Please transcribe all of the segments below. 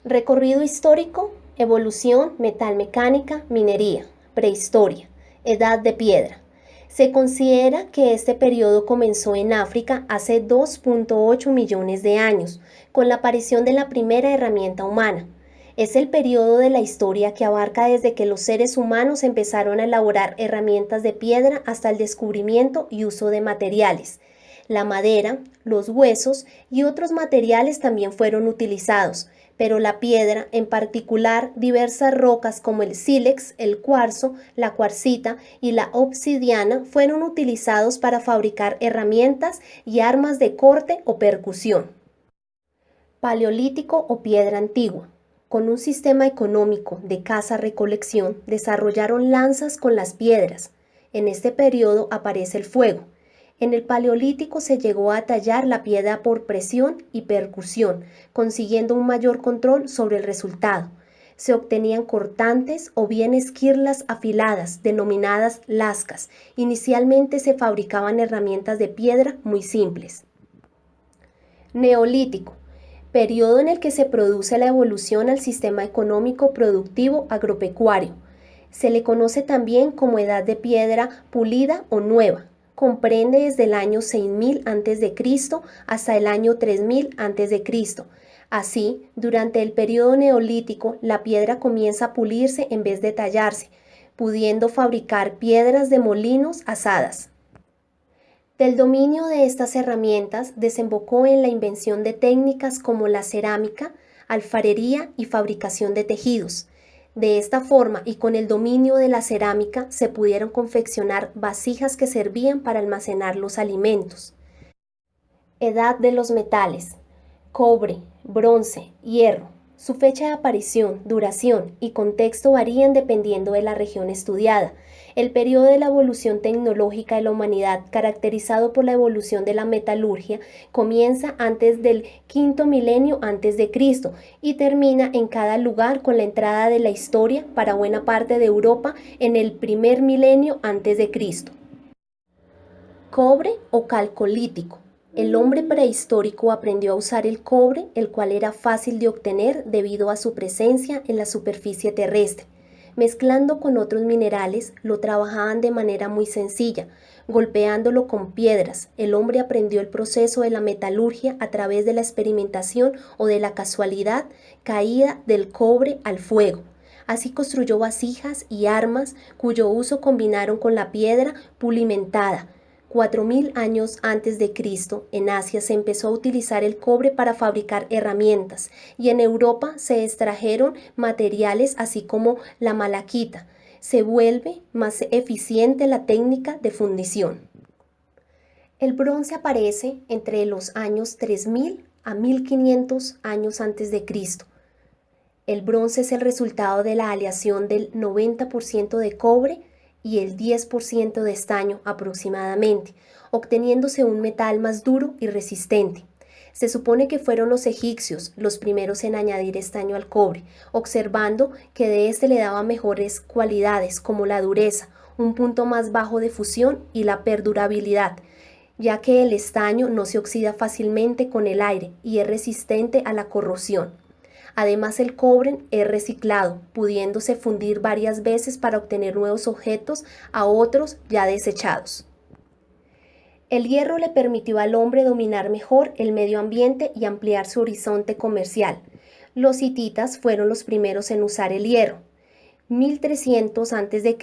Recorrido histórico, evolución, metalmecánica, minería, prehistoria, edad de piedra. Se considera que este periodo comenzó en África hace 2.8 millones de años, con la aparición de la primera herramienta humana. Es el periodo de la historia que abarca desde que los seres humanos empezaron a elaborar herramientas de piedra hasta el descubrimiento y uso de materiales. La madera, los huesos y otros materiales también fueron utilizados, pero la piedra, en particular diversas rocas como el sílex, el cuarzo, la cuarcita y la obsidiana, fueron utilizados para fabricar herramientas y armas de corte o percusión. Paleolítico o piedra antigua. Con un sistema económico de caza-recolección, desarrollaron lanzas con las piedras. En este periodo aparece el fuego. En el Paleolítico se llegó a tallar la piedra por presión y percusión, consiguiendo un mayor control sobre el resultado. Se obtenían cortantes o bien esquirlas afiladas, denominadas lascas. Inicialmente se fabricaban herramientas de piedra muy simples. Neolítico. Periodo en el que se produce la evolución al sistema económico productivo agropecuario. Se le conoce también como edad de piedra pulida o nueva. Comprende desde el año 6000 a.C. hasta el año 3000 a.C. Así, durante el periodo neolítico, la piedra comienza a pulirse en vez de tallarse, pudiendo fabricar piedras de molinos asadas. Del dominio de estas herramientas desembocó en la invención de técnicas como la cerámica, alfarería y fabricación de tejidos. De esta forma y con el dominio de la cerámica se pudieron confeccionar vasijas que servían para almacenar los alimentos. Edad de los metales: cobre, bronce, hierro. Su fecha de aparición, duración y contexto varían dependiendo de la región estudiada. El periodo de la evolución tecnológica de la humanidad, caracterizado por la evolución de la metalurgia, comienza antes del quinto milenio antes de Cristo y termina en cada lugar con la entrada de la historia para buena parte de Europa en el primer milenio antes de Cristo. Cobre o calcolítico. El hombre prehistórico aprendió a usar el cobre, el cual era fácil de obtener debido a su presencia en la superficie terrestre. Mezclando con otros minerales, lo trabajaban de manera muy sencilla, golpeándolo con piedras. El hombre aprendió el proceso de la metalurgia a través de la experimentación o de la casualidad caída del cobre al fuego. Así construyó vasijas y armas cuyo uso combinaron con la piedra pulimentada. 4000 años antes de Cristo, en Asia se empezó a utilizar el cobre para fabricar herramientas y en Europa se extrajeron materiales así como la malaquita. Se vuelve más eficiente la técnica de fundición. El bronce aparece entre los años 3000 a 1500 años antes de Cristo. El bronce es el resultado de la aleación del 90% de cobre y el 10% de estaño aproximadamente, obteniéndose un metal más duro y resistente. Se supone que fueron los egipcios los primeros en añadir estaño al cobre, observando que de este le daba mejores cualidades como la dureza, un punto más bajo de fusión y la perdurabilidad, ya que el estaño no se oxida fácilmente con el aire y es resistente a la corrosión. Además, el cobre es reciclado, pudiéndose fundir varias veces para obtener nuevos objetos a otros ya desechados. El hierro le permitió al hombre dominar mejor el medio ambiente y ampliar su horizonte comercial. Los hititas fueron los primeros en usar el hierro. 1300 a.C.,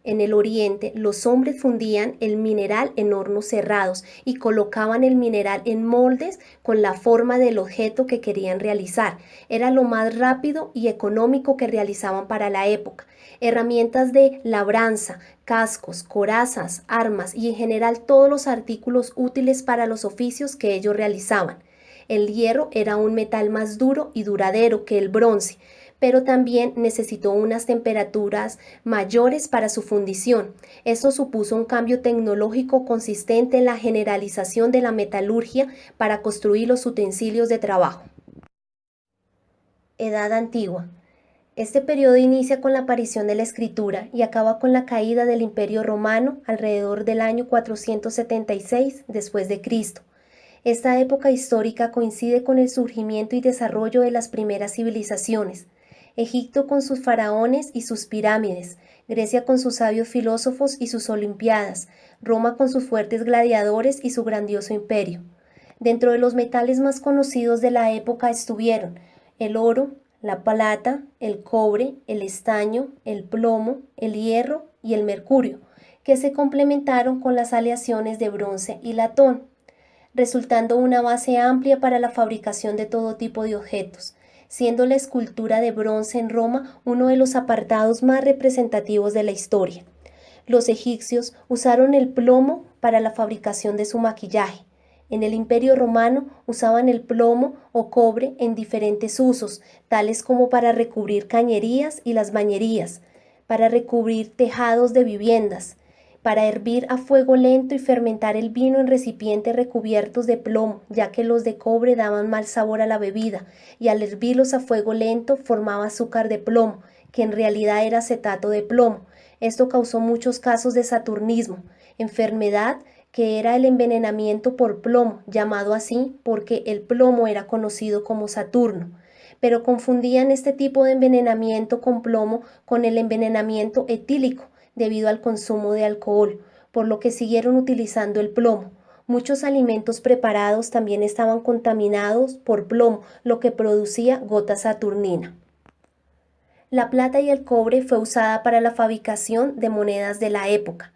en el oriente, los hombres fundían el mineral en hornos cerrados y colocaban el mineral en moldes con la forma del objeto que querían realizar. Era lo más rápido y económico que realizaban para la época. Herramientas de labranza, cascos, corazas, armas y en general todos los artículos útiles para los oficios que ellos realizaban. El hierro era un metal más duro y duradero que el bronce, pero también necesitó unas temperaturas mayores para su fundición. Esto supuso un cambio tecnológico consistente en la generalización de la metalurgia para construir los utensilios de trabajo. Edad antigua. Este periodo inicia con la aparición de la escritura y acaba con la caída del Imperio Romano alrededor del año 476 después de Cristo. Esta época histórica coincide con el surgimiento y desarrollo de las primeras civilizaciones. Egipto con sus faraones y sus pirámides, Grecia con sus sabios filósofos y sus olimpiadas, Roma con sus fuertes gladiadores y su grandioso imperio. Dentro de los metales más conocidos de la época estuvieron el oro, la plata, el cobre, el estaño, el plomo, el hierro y el mercurio, que se complementaron con las aleaciones de bronce y latón, resultando una base amplia para la fabricación de todo tipo de objetos, siendo la escultura de bronce en Roma uno de los apartados más representativos de la historia. Los egipcios usaron el plomo para la fabricación de su maquillaje. En el Imperio Romano usaban el plomo o cobre en diferentes usos, tales como para recubrir cañerías y las bañerías, para recubrir tejados de viviendas, para hervir a fuego lento y fermentar el vino en recipientes recubiertos de plomo, ya que los de cobre daban mal sabor a la bebida, y al hervirlos a fuego lento formaba azúcar de plomo, que en realidad era acetato de plomo. Esto causó muchos casos de saturnismo, enfermedad que era el envenenamiento por plomo, llamado así porque el plomo era conocido como Saturno. Pero confundían este tipo de envenenamiento con plomo con el envenenamiento etílico, debido al consumo de alcohol, por lo que siguieron utilizando el plomo. Muchos alimentos preparados también estaban contaminados por plomo, lo que producía gota saturnina. La plata y el cobre fue usada para la fabricación de monedas de la época.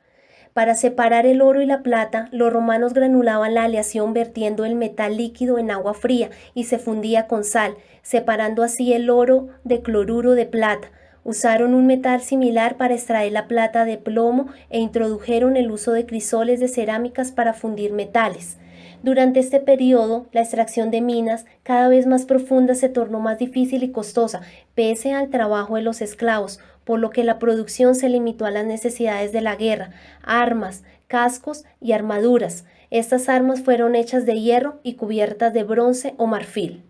Para separar el oro y la plata, los romanos granulaban la aleación vertiendo el metal líquido en agua fría y se fundía con sal, separando así el oro de cloruro de plata. Usaron un metal similar para extraer la plata de plomo e introdujeron el uso de crisoles de cerámicas para fundir metales. Durante este periodo, la extracción de minas, cada vez más profunda, se tornó más difícil y costosa, pese al trabajo de los esclavos, por lo que la producción se limitó a las necesidades de la guerra, armas, cascos y armaduras. Estas armas fueron hechas de hierro y cubiertas de bronce o marfil.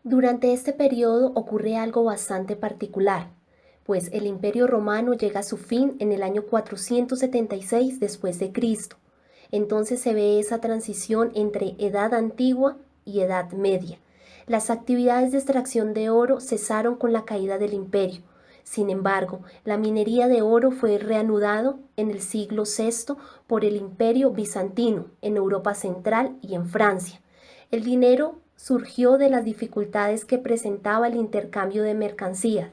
Durante este periodo ocurre algo bastante particular, pues el Imperio Romano llega a su fin en el año 476 después de Cristo. Entonces se ve esa transición entre Edad Antigua y Edad Media. Las actividades de extracción de oro cesaron con la caída del imperio. Sin embargo, la minería de oro fue reanudado en el siglo VI por el Imperio Bizantino en Europa Central y en Francia. El dinero surgió de las dificultades que presentaba el intercambio de mercancías.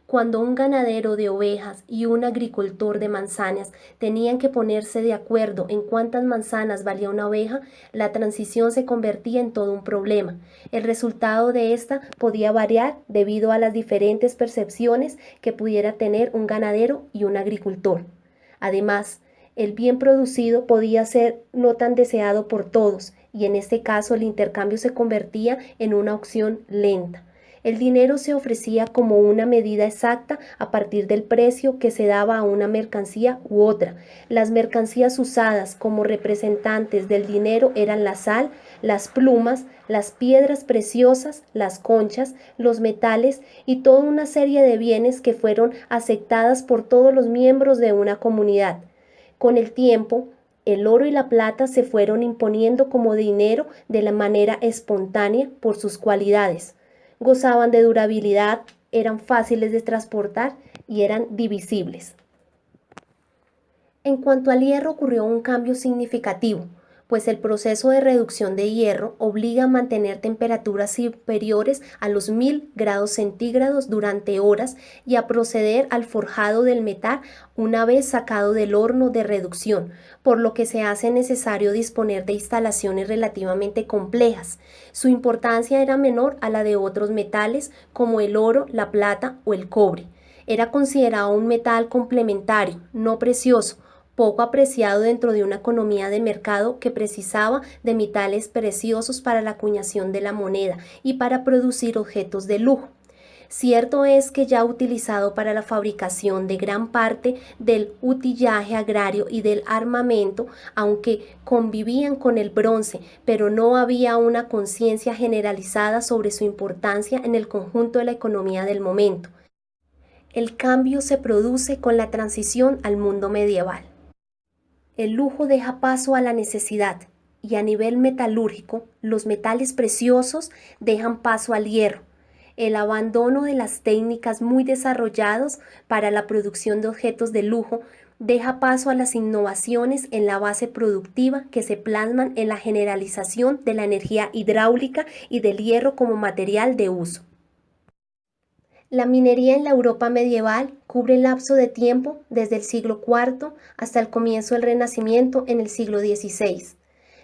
Cuando un ganadero de ovejas y un agricultor de manzanas tenían que ponerse de acuerdo en cuántas manzanas valía una oveja, la transición se convertía en todo un problema. El resultado de esta podía variar debido a las diferentes percepciones que pudiera tener un ganadero y un agricultor. Además, el bien producido podía ser no tan deseado por todos, y en este caso el intercambio se convertía en una opción lenta. El dinero se ofrecía como una medida exacta a partir del precio que se daba a una mercancía u otra. Las mercancías usadas como representantes del dinero eran la sal, las plumas, las piedras preciosas, las conchas, los metales y toda una serie de bienes que fueron aceptadas por todos los miembros de una comunidad. Con el tiempo, el oro y la plata se fueron imponiendo como dinero de la manera espontánea por sus cualidades. Gozaban de durabilidad, eran fáciles de transportar y eran divisibles. En cuanto al hierro, ocurrió un cambio significativo, pues el proceso de reducción de hierro obliga a mantener temperaturas superiores a los 1000 grados centígrados durante horas y a proceder al forjado del metal una vez sacado del horno de reducción, por lo que se hace necesario disponer de instalaciones relativamente complejas. Su importancia era menor a la de otros metales como el oro, la plata o el cobre. Era considerado un metal complementario, no precioso, poco apreciado dentro de una economía de mercado que precisaba de metales preciosos para la acuñación de la moneda y para producir objetos de lujo. Cierto es que ya utilizado para la fabricación de gran parte del utillaje agrario y del armamento, aunque convivían con el bronce, pero no había una conciencia generalizada sobre su importancia en el conjunto de la economía del momento. El cambio se produce con la transición al mundo medieval. El lujo deja paso a la necesidad. y a nivel metalúrgico, los metales preciosos dejan paso al hierro. El abandono de las técnicas muy desarrolladas para la producción de objetos de lujo deja paso a las innovaciones en la base productiva que se plasman en la generalización de la energía hidráulica y del hierro como material de uso. La minería en la Europa medieval cubre el lapso de tiempo desde el siglo IV hasta el comienzo del Renacimiento en el siglo XVI.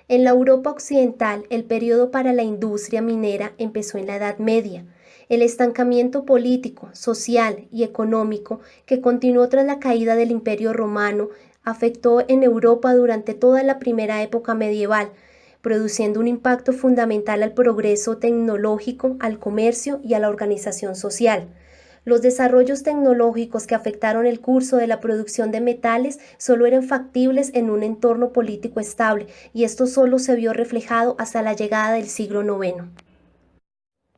En la Europa occidental, el periodo para la industria minera empezó en la Edad Media. El estancamiento político, social y económico que continuó tras la caída del Imperio Romano afectó en Europa durante toda la primera época medieval, produciendo un impacto fundamental al progreso tecnológico, al comercio y a la organización social. Los desarrollos tecnológicos que afectaron el curso de la producción de metales solo eran factibles en un entorno político estable, y esto solo se vio reflejado hasta la llegada del siglo IX.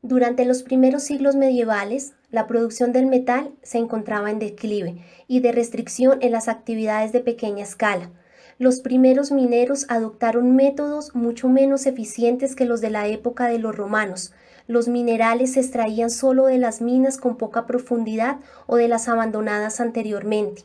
Durante los primeros siglos medievales, la producción del metal se encontraba en declive y de restricción en las actividades de pequeña escala. Los primeros mineros adoptaron métodos mucho menos eficientes que los de la época de los romanos. Los minerales se extraían solo de las minas con poca profundidad o de las abandonadas anteriormente.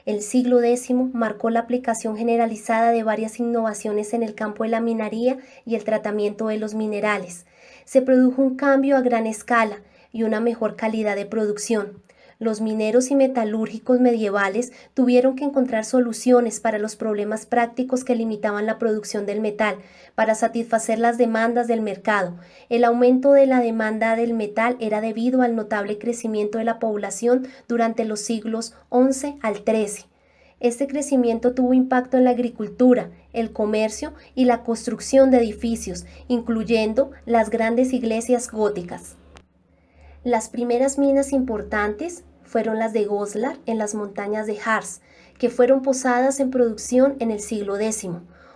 El siglo X marcó la aplicación generalizada de varias innovaciones en el campo de la minería y el tratamiento de los minerales. Se produjo un cambio a gran escala y una mejor calidad de producción. Los mineros y metalúrgicos medievales tuvieron que encontrar soluciones para los problemas prácticos que limitaban la producción del metal, para satisfacer las demandas del mercado. El aumento de la demanda del metal era debido al notable crecimiento de la población durante los siglos XI al XIII. Este crecimiento tuvo impacto en la agricultura, el comercio y la construcción de edificios, incluyendo las grandes iglesias góticas. Las primeras minas importantes fueron las de Goslar en las montañas de Harz, que fueron posadas en producción en el siglo X.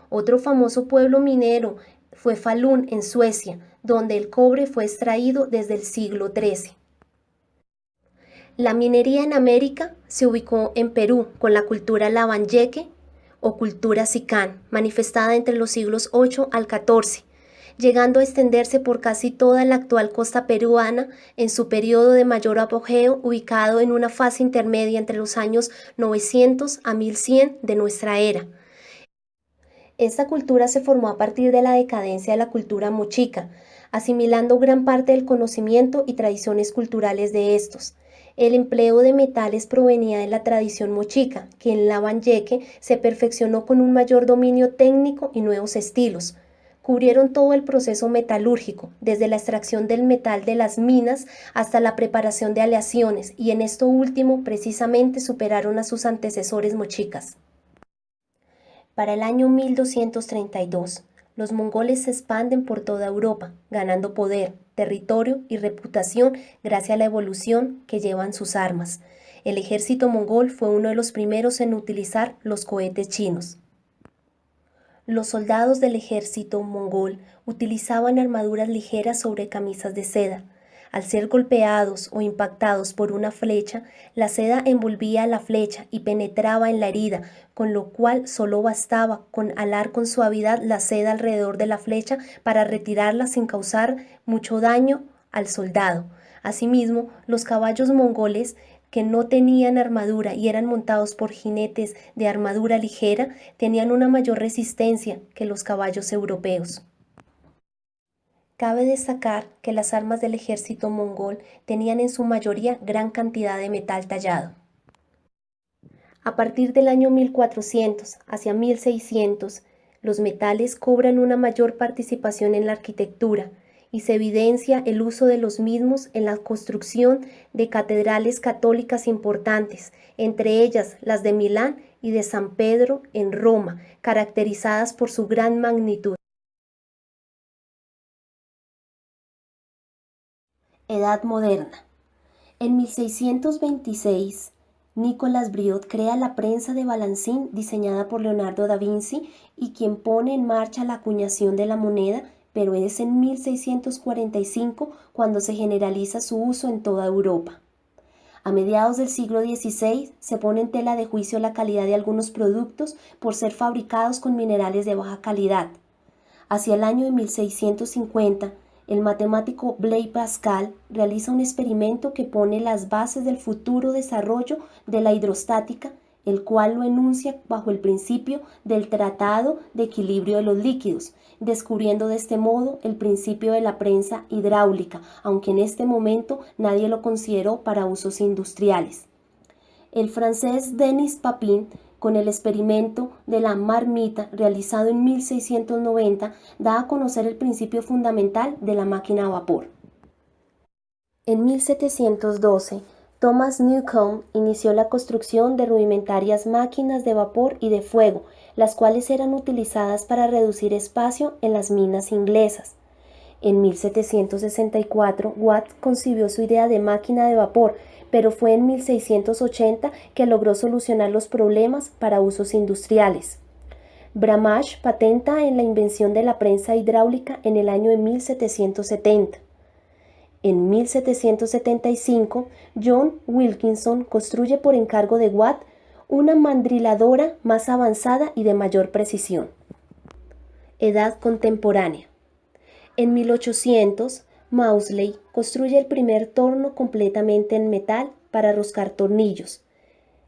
Otro famoso pueblo minero fue Falun en Suecia, donde el cobre fue extraído desde el siglo XIII. La minería en América se ubicó en Perú con la cultura Lambayeque o cultura Sicán, manifestada entre los siglos VIII al XIV, llegando a extenderse por casi toda la actual costa peruana en su periodo de mayor apogeo, ubicado en una fase intermedia entre los años 900 a 1100 de nuestra era. Esta cultura se formó a partir de la decadencia de la cultura mochica, asimilando gran parte del conocimiento y tradiciones culturales de estos. El empleo de metales provenía de la tradición mochica, que en Lambayeque se perfeccionó con un mayor dominio técnico y nuevos estilos. Cubrieron todo el proceso metalúrgico, desde la extracción del metal de las minas hasta la preparación de aleaciones, y en esto último precisamente superaron a sus antecesores mochicas. Para el año 1232, los mongoles se expanden por toda Europa, ganando poder, territorio y reputación gracias a la evolución que llevan sus armas. El ejército mongol fue uno de los primeros en utilizar los cohetes chinos. Los soldados del ejército mongol utilizaban armaduras ligeras sobre camisas de seda. Al ser golpeados o impactados por una flecha, la seda envolvía la flecha y penetraba en la herida, con lo cual solo bastaba con alar con suavidad la seda alrededor de la flecha para retirarla sin causar mucho daño al soldado. Asimismo, los caballos mongoles, que no tenían armadura y eran montados por jinetes de armadura ligera, tenían una mayor resistencia que los caballos europeos. Cabe destacar que las armas del ejército mongol tenían en su mayoría gran cantidad de metal tallado. A partir del año 1400 hacia 1600, los metales cobran una mayor participación en la arquitectura y se evidencia el uso de los mismos en la construcción de catedrales católicas importantes, entre ellas las de Milán y de San Pedro en Roma, caracterizadas por su gran magnitud. Edad moderna. En 1626, Nicolas Briot crea la prensa de balancín diseñada por Leonardo da Vinci y quien pone en marcha la acuñación de la moneda, pero es en 1645 cuando se generaliza su uso en toda Europa. A mediados del siglo XVI se pone en tela de juicio la calidad de algunos productos por ser fabricados con minerales de baja calidad. Hacia el año de 1650, el matemático Blaise Pascal realiza un experimento que pone las bases del futuro desarrollo de la hidrostática, el cual lo enuncia bajo el principio del Tratado de Equilibrio de los Líquidos, descubriendo de este modo el principio de la prensa hidráulica, aunque en este momento nadie lo consideró para usos industriales. El francés Denis Papin, con el experimento de la marmita realizado en 1690, da a conocer el principio fundamental de la máquina a vapor. En 1712, Thomas Newcomen inició la construcción de rudimentarias máquinas de vapor y de fuego, las cuales eran utilizadas para reducir espacio en las minas inglesas. En 1764, Watt concibió su idea de máquina de vapor, pero fue en 1680 que logró solucionar los problemas para usos industriales. Bramage patenta en la invención de la prensa hidráulica en el año de 1770. En 1775, John Wilkinson construye por encargo de Watt una mandriladora más avanzada y de mayor precisión. Edad contemporánea. En 1800, Maudslay construye el primer torno completamente en metal para roscar tornillos.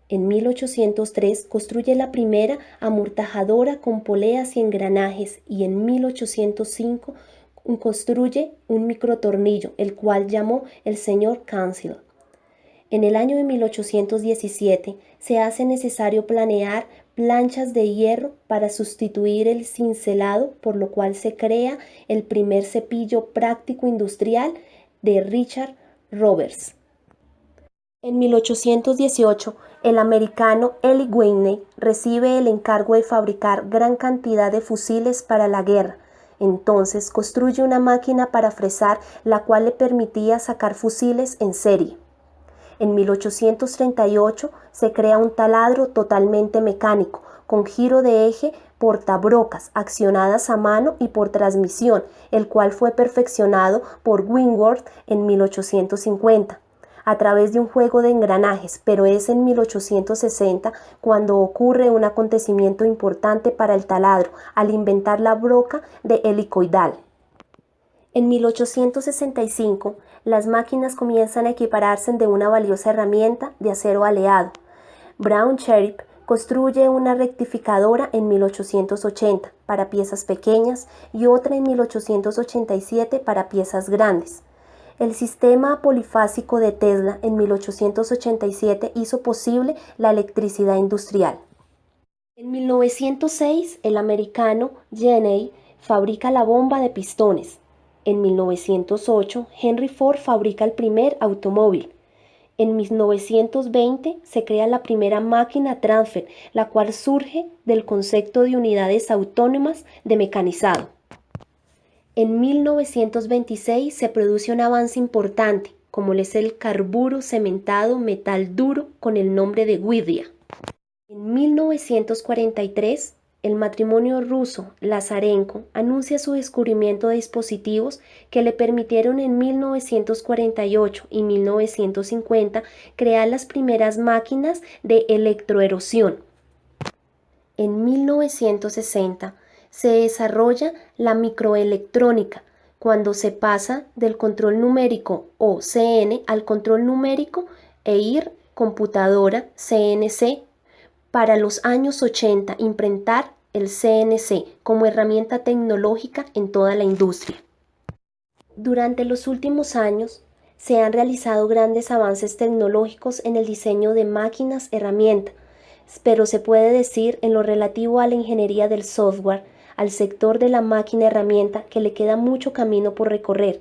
En 1803 construye la primera amortajadora con poleas y engranajes y en 1805 construye un microtornillo, el cual llamó el señor Council. En el año de 1817 se hace necesario planear planchas de hierro para sustituir el cincelado, por lo cual se crea el primer cepillo práctico industrial de Richard Roberts. En 1818, el americano Eli Whitney recibe el encargo de fabricar gran cantidad de fusiles para la guerra. Entonces construye una máquina para fresar, la cual le permitía sacar fusiles en serie. En 1838 se crea un taladro totalmente mecánico, con giro de eje portabrocas accionadas a mano y por transmisión, el cual fue perfeccionado por Wentworth en 1850. A través de un juego de engranajes, pero es en 1860 cuando ocurre un acontecimiento importante para el taladro, al inventar la broca de helicoidal. En 1865, las máquinas comienzan a equipararse de una valiosa herramienta de acero aleado. Brown Cherry construye una rectificadora en 1880 para piezas pequeñas y otra en 1887 para piezas grandes. El sistema polifásico de Tesla en 1887 hizo posible la electricidad industrial. En 1906, el americano Jenney fabrica la bomba de pistones. En 1908, Henry Ford fabrica el primer automóvil. En 1920 se crea la primera máquina transfer, la cual surge del concepto de unidades autónomas de mecanizado. En 1926 se produce un avance importante, como es el carburo cementado metal duro con el nombre de Whittier. En 1943, el matrimonio ruso Lazarenko anuncia su descubrimiento de dispositivos que le permitieron en 1948 y 1950 crear las primeras máquinas de electroerosión. En 1960 se desarrolla la microelectrónica, cuando se pasa del control numérico o CN al control numérico EIR, computadora CNC. Para los años 80, implementar el CNC como herramienta tecnológica en toda la industria. Durante los últimos años, se han realizado grandes avances tecnológicos en el diseño de máquinas-herramienta, pero se puede decir en lo relativo a la ingeniería del software, al sector de la máquina-herramienta, que le queda mucho camino por recorrer.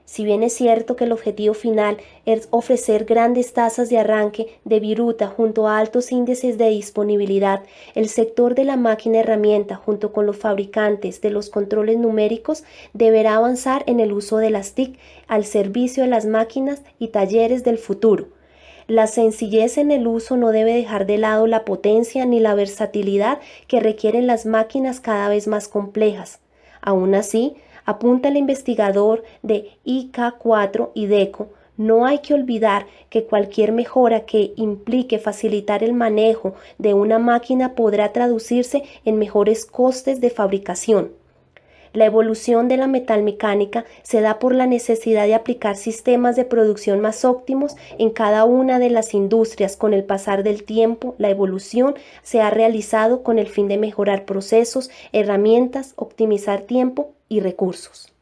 Si bien es cierto que el objetivo final es ofrecer grandes tasas de arranque de viruta junto a altos índices de disponibilidad, el sector de la máquina-herramienta junto con los fabricantes de los controles numéricos deberá avanzar en el uso de las TIC al servicio de las máquinas y talleres del futuro. La sencillez en el uso no debe dejar de lado la potencia ni la versatilidad que requieren las máquinas cada vez más complejas. Aún así, apunta el investigador de IK4 IDECO, no hay que olvidar que cualquier mejora que implique facilitar el manejo de una máquina podrá traducirse en mejores costes de fabricación. La evolución de la metalmecánica se da por la necesidad de aplicar sistemas de producción más óptimos en cada una de las industrias. Con el pasar del tiempo, la evolución se ha realizado con el fin de mejorar procesos, herramientas, optimizar tiempo y recursos.